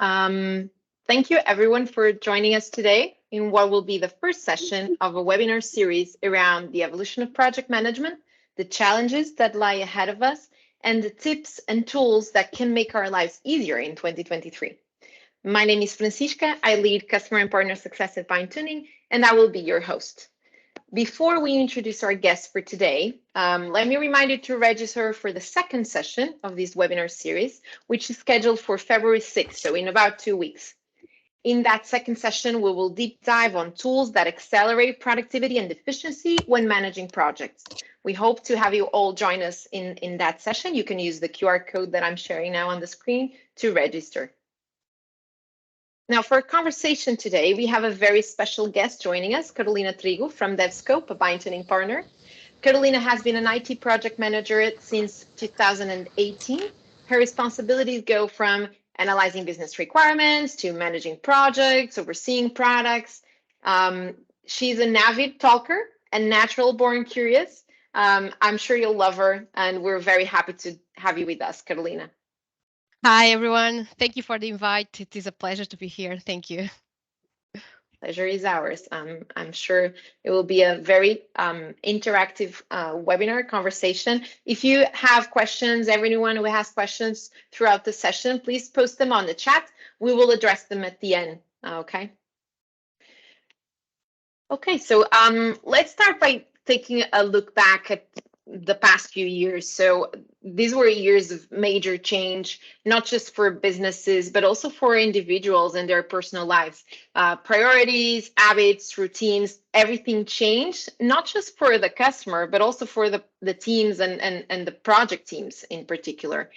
Thank you everyone for joining us today in what will be the first session of a webinar series around the evolution of project management, the challenges that lie ahead of us, and the tips and tools that can make our lives easier in 2023. My name is Francisca. I lead customer and partner success at BindTuning, and I will be your host. Before we introduce our guests for today, let me remind you to register for the second session of this webinar series, which is scheduled for February 6th, so in about 2 weeks. In that second session, we will deep dive on tools that accelerate productivity and efficiency when managing projects. We hope to have you all join us in that session. You can use the QR code that I'm sharing now on the screen to register. Now, for our conversation today, we have a very special guest joining us, Carolina Trigo from DevScope, a BindTuning partner. Carolina has been an IT project manager since 2018. Her responsibilities go from analyzing business requirements to managing projects, overseeing products. She's an avid talker and natural-born curious. I'm sure you'll love her, and we're very happy to have you with us, Carolina. Hi, everyone. Thank you for the invite. It is a pleasure to be here. Thank you. Pleasure is ours. I'm sure it will be a very interactive webinar conversation. If you have questions, everyone who has questions throughout the session, please post them on the chat. We will address them at the end, okay? Okay, so let's start by taking a look back at the past few years. So these were years of major change, not just for businesses, but also for individuals and their personal lives. Priorities, habits, routines, everything changed, not just for the customer, but also for the teams and the project teams in particular.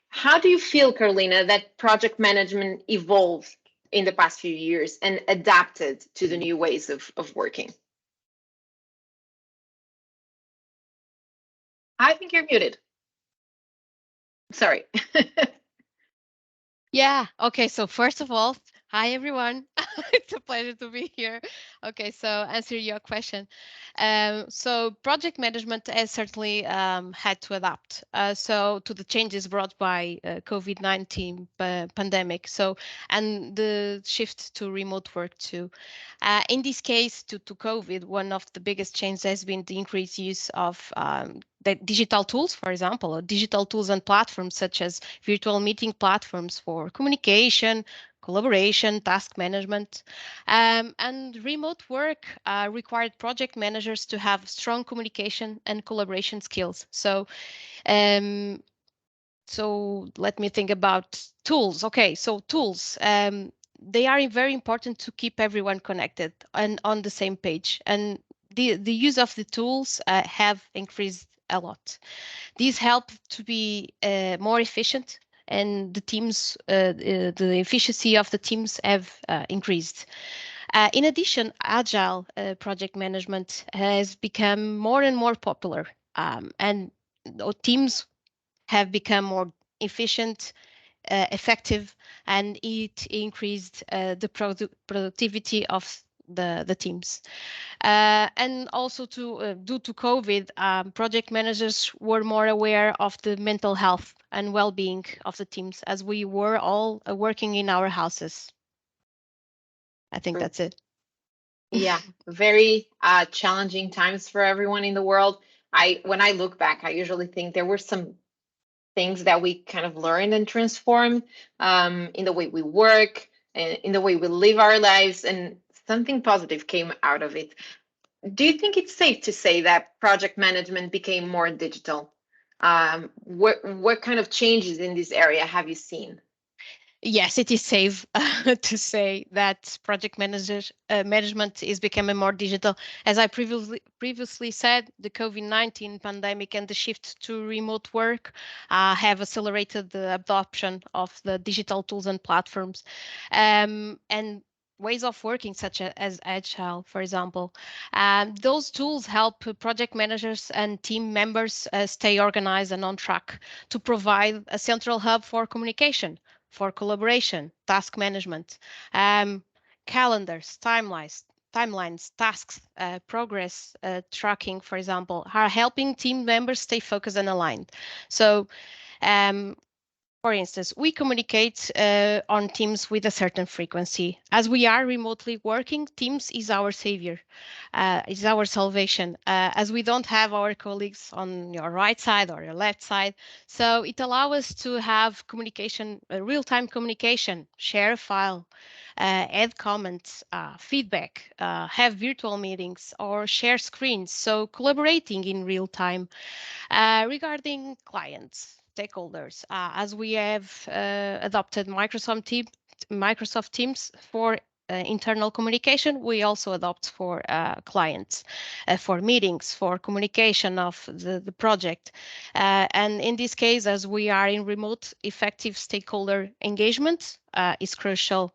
How do you feel, Carolina, that project management evolved in the past few years and adapted to the new ways of working? I think you're muted. Sorry. Yeah. Okay. So first of all, hi, everyone. It's a pleasure to be here. Okay. So answer your question. So project management has certainly had to adapt so to the changes brought by COVID-19 pandemic. So and the shift to remote work too. In this case, to COVID, one of the biggest changes has been the increased use of the digital tools, for example, or digital tools and platforms such as virtual meeting platforms for communication, collaboration, task management, and remote work required project managers to have strong communication and collaboration skills. So let me think about tools. Okay, so tools. They are very important to keep everyone connected and on the same page. And the use of the tools have increased a lot. These help to be more efficient, and the teams, the efficiency of the teams have increased. In addition, agile project management has become more and more popular, and teams have become more efficient, effective, and it increased the productivity of the teams. And also due to COVID, project managers were more aware of the mental health and well-being of the teams as we were all working in our houses. I think that's it. Yeah, very challenging times for everyone in the world. When I look back, I usually think there were some things that we kind of learned and transformed in the way we work, and in the way we live our lives, and something positive came out of it. Do you think it's safe to say that project management became more digital? What kind of changes in this area have you seen? Yes, it is safe to say that project management is becoming more digital. As I previously said, the COVID-19 pandemic and the shift to remote work have accelerated the adoption of the digital tools and platforms, and ways of working, such as Agile, for example. Those tools help project managers and team members stay organized and on track to provide a central hub for communication, for collaboration, task management, calendars, timelines, tasks, progress tracking, for example, are helping team members stay focused and aligned. So For instance, we communicate on Teams with a certain frequency. As we are remotely working, Teams is our savior, is our salvation, as we don't have our colleagues on your right side or your left side. So it allows us to have communication, real-time communication, share a file, add comments, feedback, have virtual meetings, or share screens. So collaborating in real time. Regarding clients, stakeholders, as we have adopted Microsoft Teams for internal communication, we also adopt for clients, for meetings, for communication of the project. And in this case, as we are in remote, effective stakeholder engagement is crucial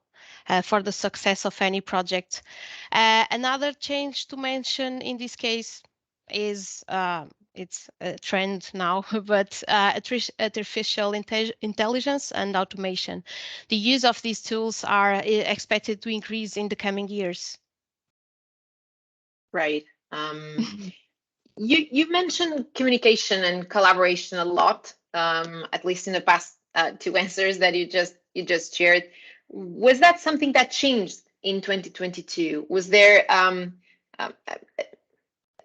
for the success of any project. Another change to mention in this case is it's a trend now, but artificial intelligence and automation. The use of these tools are expected to increase in the coming years. Right. You mentioned communication and collaboration a lot, at least in the past two answers that you just shared. Was that something that changed in 2022? Was there uh,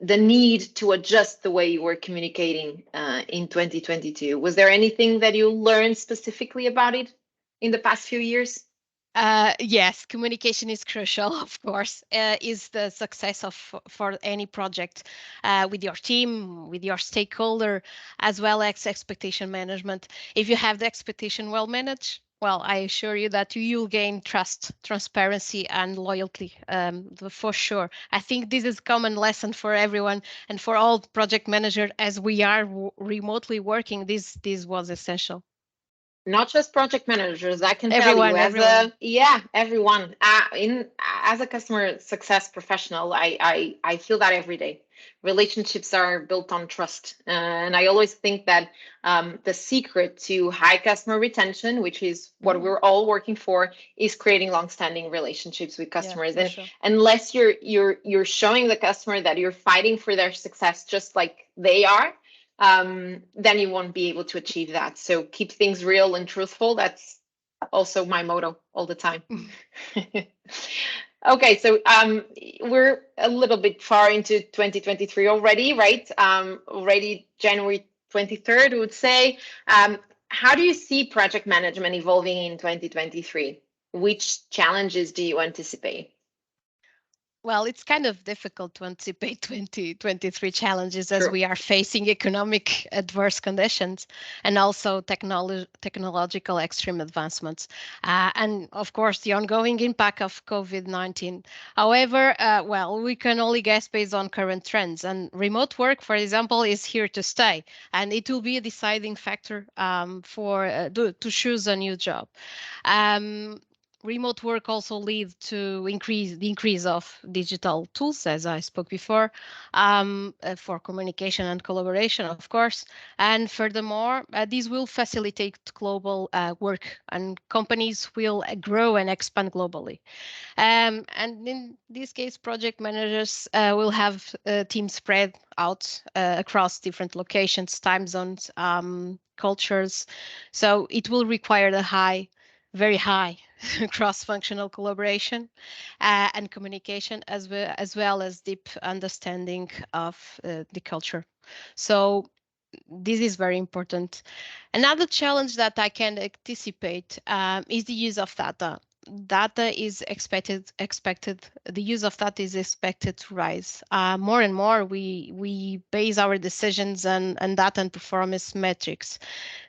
the need to adjust the way you were communicating in 2022? Was there anything that you learned specifically about it in the past few years? Yes, communication is crucial, of course, is the success of for any project with your team, with your stakeholder, as well as expectation management. If you have the expectation well managed, well, I assure you that you'll gain trust, transparency, and loyalty for sure. I think this is a common lesson for everyone and for all project managers as we are remotely working. This was essential. Not just project managers, I can tell you, Everyone, as everyone. everyone, as a customer success professional, I feel that every day. Relationships are built on trust, and I always think that the secret to high customer retention, which is what we're all working for, is creating long-standing relationships with Yeah, customers. for And sure. unless you're showing the customer that you're fighting for their success just like they are, then you won't be able to achieve that. So keep things real and truthful. That's also my motto all the time. Okay, so we're a little bit far into 2023 already, right? Already January 23rd, I would say. How do you see project management evolving in 2023? Which challenges do you anticipate? Well, it's kind of difficult to anticipate 2023 challenges as True. we are facing economic adverse conditions and also technological extreme advancements. And of course, the ongoing impact of COVID-19. However, well, we can only guess based on current trends. And remote work, for example, is here to stay. And it will be a deciding factor to choose a new job. Um, Remote work also leads to the increase of digital tools, as I spoke before, for communication and collaboration, of course. And furthermore, these will facilitate global work, and companies will grow and expand globally. And in this case, project managers will have teams spread out across different locations, time zones, cultures. So it will require very high cross-functional collaboration and communication, as well as deep understanding of the culture. So this is very important. Another challenge that I can anticipate is the use of data. The use of data is expected to rise. More and more, we base our decisions on data and performance metrics.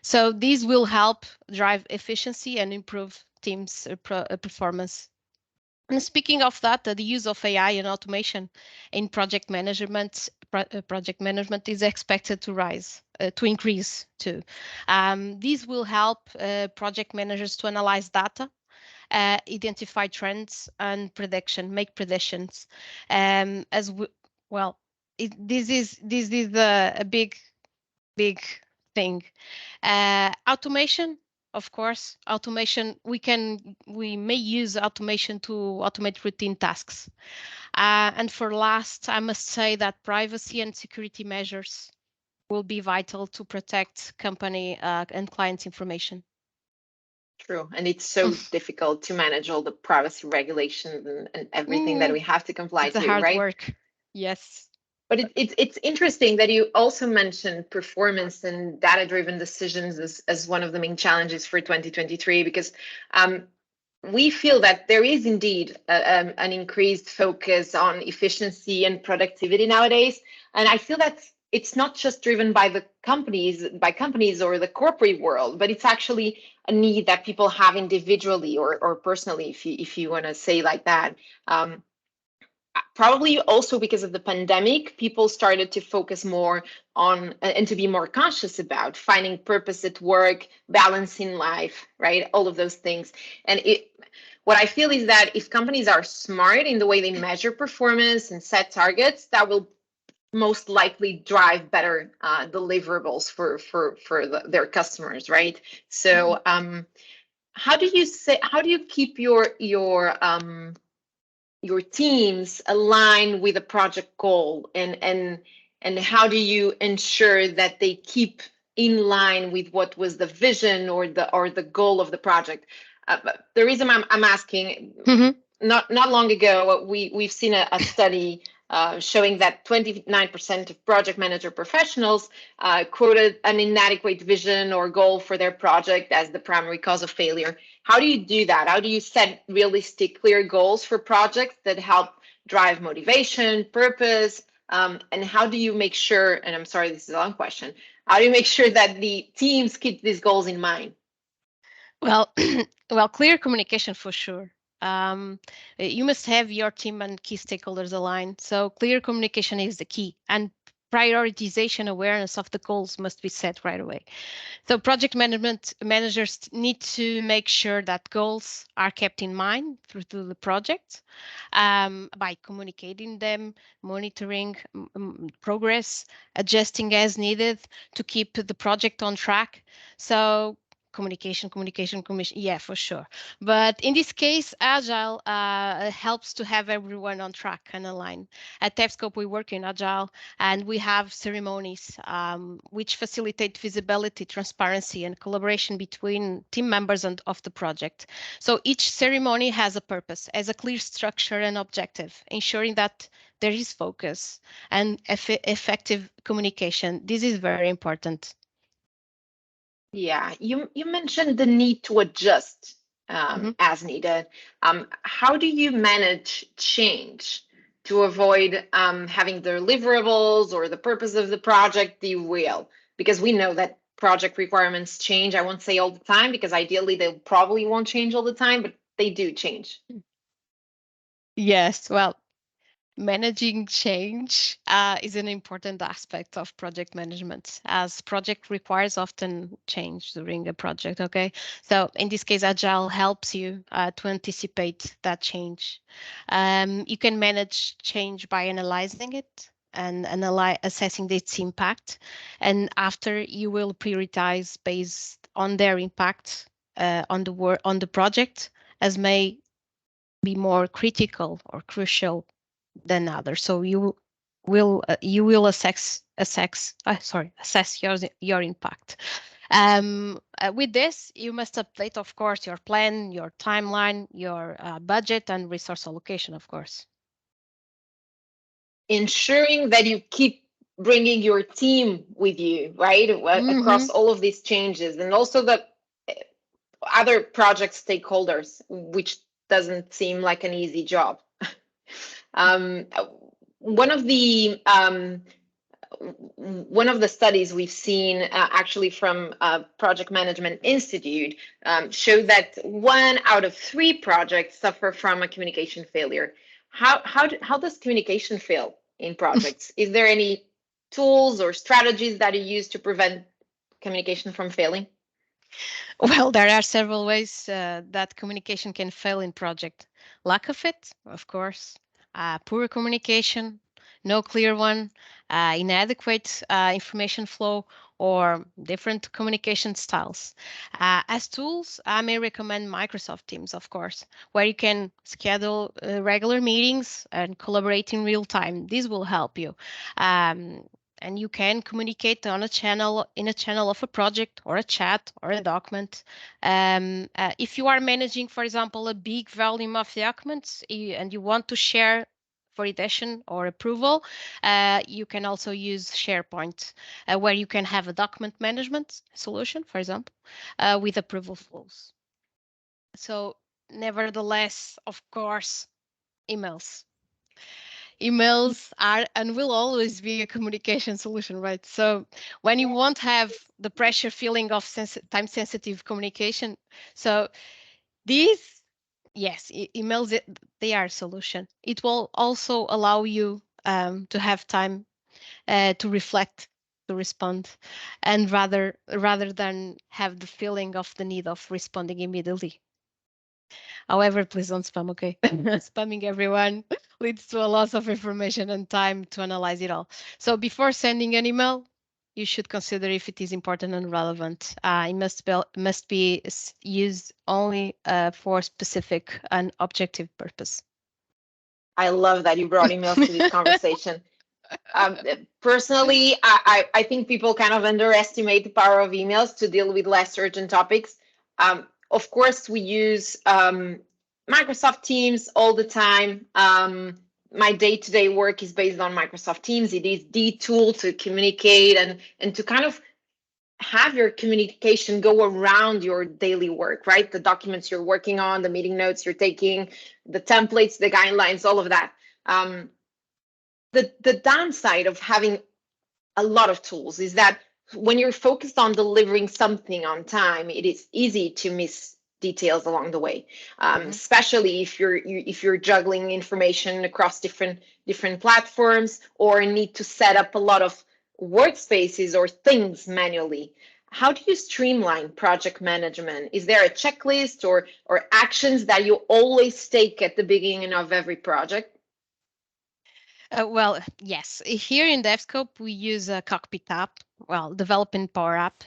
So these will help drive efficiency and improve teams' performance. And speaking of that, the use of AI and automation in project management is expected to increase too. These will help project managers to analyze data, identify trends, and make predictions. As well, this is a big thing. Automation, of course, automation. We may use automation to automate routine tasks. And for last, I must say that privacy and security measures will be vital to protect company and clients' information. True. And it's so difficult to manage all the privacy regulations and everything that we have to comply It's a to, hard right? work. Yes. But it's interesting that you also mentioned performance and data-driven decisions as one of the main challenges for 2023, because we feel that there is indeed an increased focus on efficiency and productivity nowadays. And I feel that it's not just driven by companies or the corporate world, but it's actually a need that people have individually or personally, if you want to say like that. Probably also because of the pandemic, people started to focus more on and to be more conscious about finding purpose at work, balancing life, right? All of those things. And what I feel is that if companies are smart in the way they measure performance and set targets, that will most likely drive better deliverables for their customers, right? So how do you keep your teams align with a project goal, and how do you ensure that they keep in line with what was the vision or the goal of the project? The reason I'm asking, not long ago, we've seen a study showing that 29% of project manager professionals quoted an inadequate vision or goal for their project as the primary cause of failure. How do you do that? How do you set realistic, clear goals for projects that help drive motivation, purpose, and how do you make sure, and I'm sorry, this is a long question, how do you make sure that the teams keep these goals in mind? Well, clear communication for sure. You must have your team and key stakeholders aligned. So clear communication is the key, and prioritization awareness of the goals must be set right away. So project management managers need to make sure that goals are kept in mind through the project by communicating them, monitoring progress, adjusting as needed to keep the project on track. So communication, yeah, for sure. But in this case, Agile helps to have everyone on track and aligned. At TapScope, we work in Agile, and we have ceremonies which facilitate visibility, transparency, and collaboration between team members and of the project. So each ceremony has a purpose, has a clear structure and objective, ensuring that there is focus and effective communication. This is very important. Yeah, you mentioned the need to adjust as needed. How do you manage change to avoid having the deliverables or the purpose of the project derail? Because we know that project requirements change. I won't say all the time, because ideally they probably won't change all the time, but they do change. Yes, well, managing change is an important aspect of project management, as project requires often change during a project, okay? So in this case, Agile helps you to anticipate that change. You can manage change by analyzing it and assessing its impact. And after, you will prioritize based on their impact on the project, as may be more critical or crucial than others. So you will assess your impact. With this, you must update, of course, your plan, your timeline, your budget, and resource allocation, of course. Ensuring that you keep bringing your team with you, right, across all of these changes, and also the other project stakeholders, which doesn't seem like an easy job. One of the studies we've seen actually from Project Management Institute showed that 1 out of 3 projects suffer from a communication failure. How does communication fail in projects? Is there any tools or strategies that you use to prevent communication from failing? Well, there are several ways that communication can fail in project. Lack of it, of course, poor communication, no clear one, inadequate information flow, or different communication styles. As tools, I may recommend Microsoft Teams, of course, where you can schedule regular meetings and collaborate in real time. This will help you. and you can communicate on a channel, in a channel of a project or a chat or a document. If you are managing, for example, a big volume of documents and you want to share validation or approval, you can also use SharePoint, where you can have a document management solution, for example, with approval flows. So nevertheless, of course, emails. Emails are and will always be a communication solution, right? So when you won't have the pressure feeling of time-sensitive communication, so these, yes, emails, they are a solution. It will also allow you to have time to reflect, to respond, and rather than have the feeling of the need of responding immediately. However, please don't spam, okay? Spamming everyone leads to a loss of information and time to analyze it all. So before sending an email, you should consider if it is important and relevant. It must be used only for specific and objective purpose. I love that you brought emails to this conversation. Personally, I think people kind of underestimate the power of emails to deal with less urgent topics. Of course, we use Microsoft Teams all the time. My day-to-day work is based on Microsoft Teams. It is the tool to communicate and to kind of have your communication go around your daily work, right? The documents you're working on, the meeting notes you're taking, the templates, the guidelines, all of that. The downside of having a lot of tools is that when you're focused on delivering something on time, it is easy to miss details along the way, especially if you're juggling information across different platforms or need to set up a lot of workspaces or things manually. How do you streamline project management? Is there a checklist or actions that you always take at the beginning of every project? Well, yes. Here in DevScope, we use a Cockpit app, well, developing Power App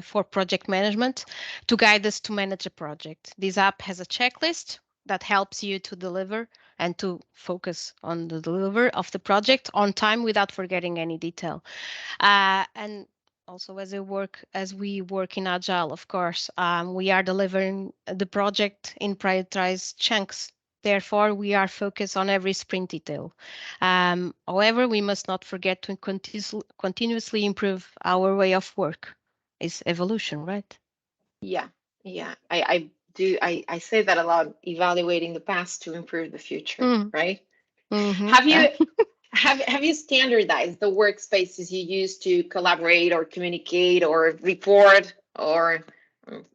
for project management to guide us to manage a project. This app has a checklist that helps you to deliver and to focus on the deliver of the project on time without forgetting any detail. And also, as we work in Agile, of course, we are delivering the project in prioritized chunks. Therefore, we are focused on every sprint detail. However, we must not forget to continuously improve our way of work. It's evolution, right? Yeah, yeah. I do. I say that a lot, evaluating the past to improve the future, right? Have you have you standardized the workspaces you use to collaborate or communicate or report or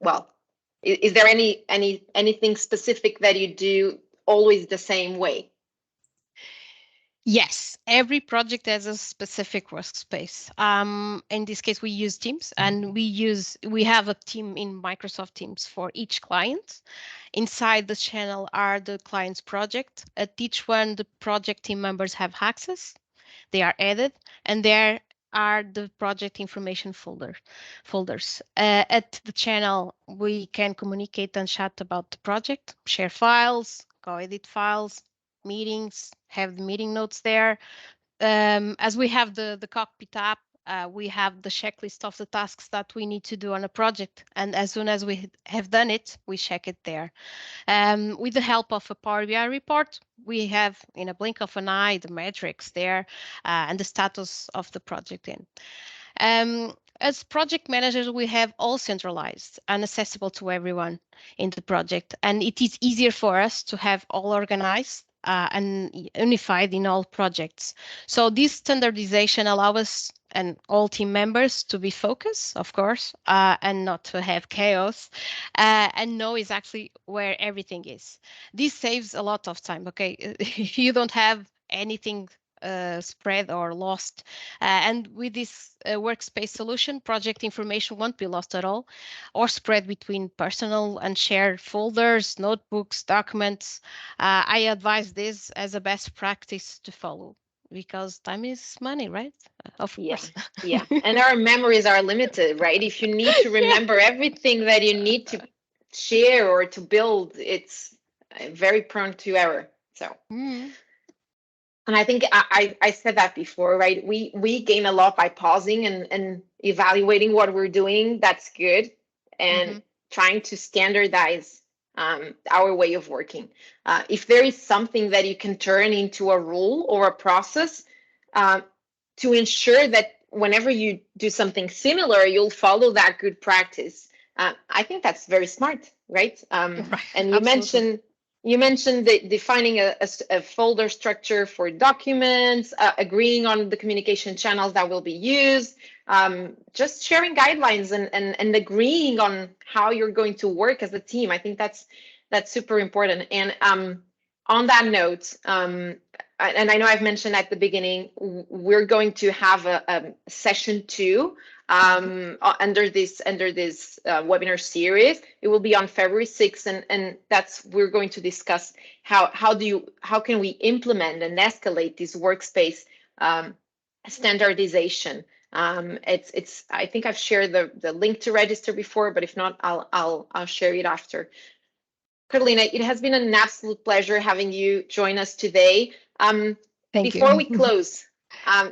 well, is there anything specific that you do always the same way? Yes, every project has a specific workspace. In this case, we use Teams, and we have a team in Microsoft Teams for each client. Inside the channel are the client's project. At each one, the project team members have access. They are added, and there are the project information folders. At the channel, we can communicate and chat about the project, share files, go edit files, meetings, have the meeting notes there. As we have the Cockpit app, we have the checklist of the tasks that we need to do on a project. And as soon as we have done it, we check it there. With the help of a Power BI report, we have in a blink of an eye the metrics there and the status of the project in. As project managers, we have all centralized and accessible to everyone in the project. And it is easier for us to have all organized and unified in all projects. So this standardization allows us and all team members to be focused, of course, and not to have chaos, and know exactly where everything is. This saves a lot of time, okay? If you don't have anything spread or lost. And with this workspace solution, project information won't be lost at all or spread between personal and shared folders, notebooks, documents. I advise this as a best practice to follow because time is money, right? Of course. Yeah. And our memories are limited, right? If you need to remember everything that you need to share or to build, it's very prone to error. So And I think I said that before, right? We gain a lot by pausing and evaluating what we're doing. That's good. And trying to standardize our way of working. If there is something that you can turn into a rule or a process to ensure that whenever you do something similar, you'll follow that good practice. I think that's very smart, right? Right. And you Absolutely. mentioned defining a folder structure for documents, agreeing on the communication channels that will be used, just sharing guidelines and agreeing on how you're going to work as a team. I think that's super important. And on that note, and I know I've mentioned at the beginning, we're going to have a session 2 under this webinar series. It will be on February 6th, and we're going to discuss how can we implement and escalate this workspace standardization. I think I've shared the link to register before, but if not, I'll share it after. Carolina, it has been an absolute pleasure having you join us today. Thank Before you. we close,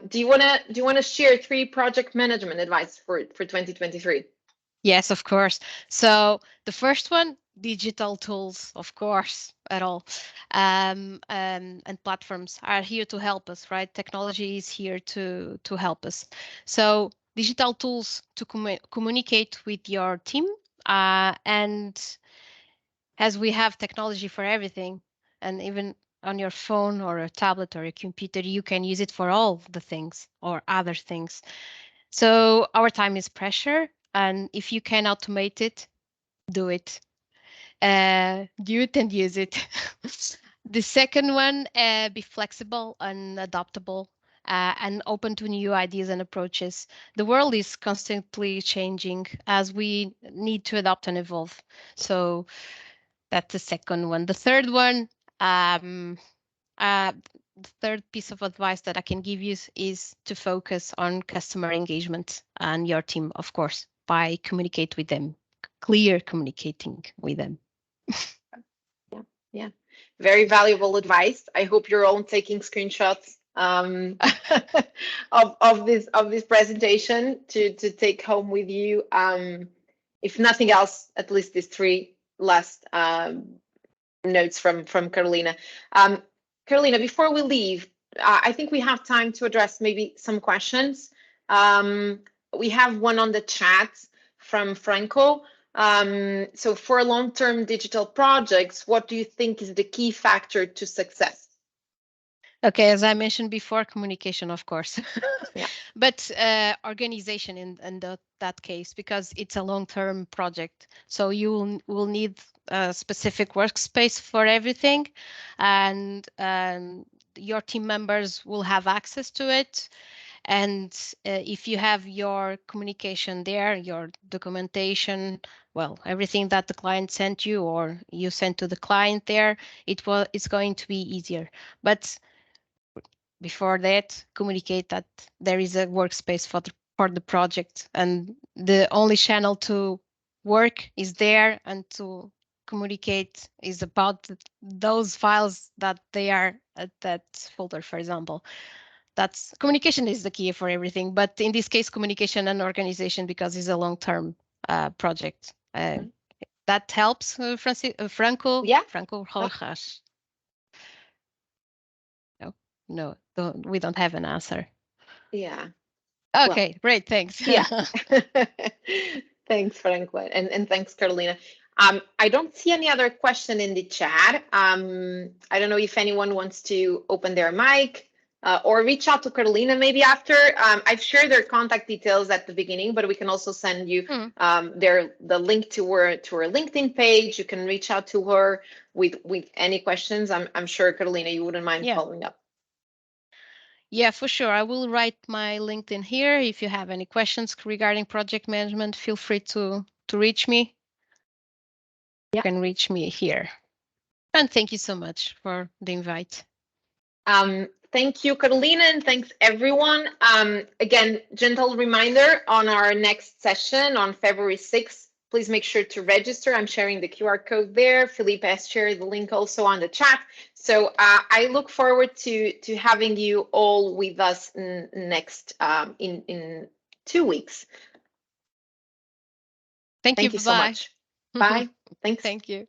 do you wanna share 3 project management advice for 2023? Yes, of course. So the first one, digital tools, of course, at all. And platforms are here to help us, right? Technology is here to help us. So digital tools to communicate with your team. And as we have technology for everything, and even on your phone or a tablet or a computer, you can use it for all the things or other things. So our time is pressure, and if you can automate it, do it. Do it and use it. The second one, be flexible and adaptable, and open to new ideas and approaches. The world is constantly changing as we need to adapt and evolve. So that's the second one. The third one, uh, the third piece of advice that I can give you is to focus on customer engagement and your team, of course, by communicate with them, clear communicating with them. Yeah, very valuable advice. I hope you're all taking screenshots of this presentation to take home with you. If nothing else, at least these 3 last notes from Carolina. Carolina, before we leave, I think we have time to address maybe some questions. We have one on the chat from Franco. So for long-term digital projects, what do you think is the key factor to success? Okay, as I mentioned before, communication, of course. Yeah. But organization in that case, because it's a long-term project. So you will need a specific workspace for everything, and your team members will have access to it. And if you have your communication there, your documentation, well, everything that the client sent you or you sent to the client there, it's going to be easier. But before that, communicate that there is a workspace for the project, and the only channel to work is there, and to communicate is about those files that they are at that folder, for example. That's communication is the key for everything, but in this case, communication and organization, because it's a long-term project. That helps, Franco. Yeah. Franco Rojas. No, we don't have an answer. Yeah. Okay, great, thanks. Yeah. Thanks, Franco, and thanks, Carolina. I don't see any other question in the chat. I don't know if anyone wants to open their mic or reach out to Carolina maybe after. I've shared their contact details at the beginning, but we can also send you the link to her LinkedIn page. You can reach out to her with any questions. I'm sure, Carolina, you wouldn't mind following up. Yeah, for sure. I will write my LinkedIn here. If you have any questions regarding project management, feel free to reach me. Yeah. You can reach me here. And thank you so much for the invite. Thank you, Carolina, and thanks everyone. Again, gentle reminder on our next session on February 6th, please make sure to register. I'm sharing the QR code there. Philippe has shared the link also on the chat. So I look forward to having you all with us next in 2 weeks. Thank you So much. Bye. Thanks. Thank you.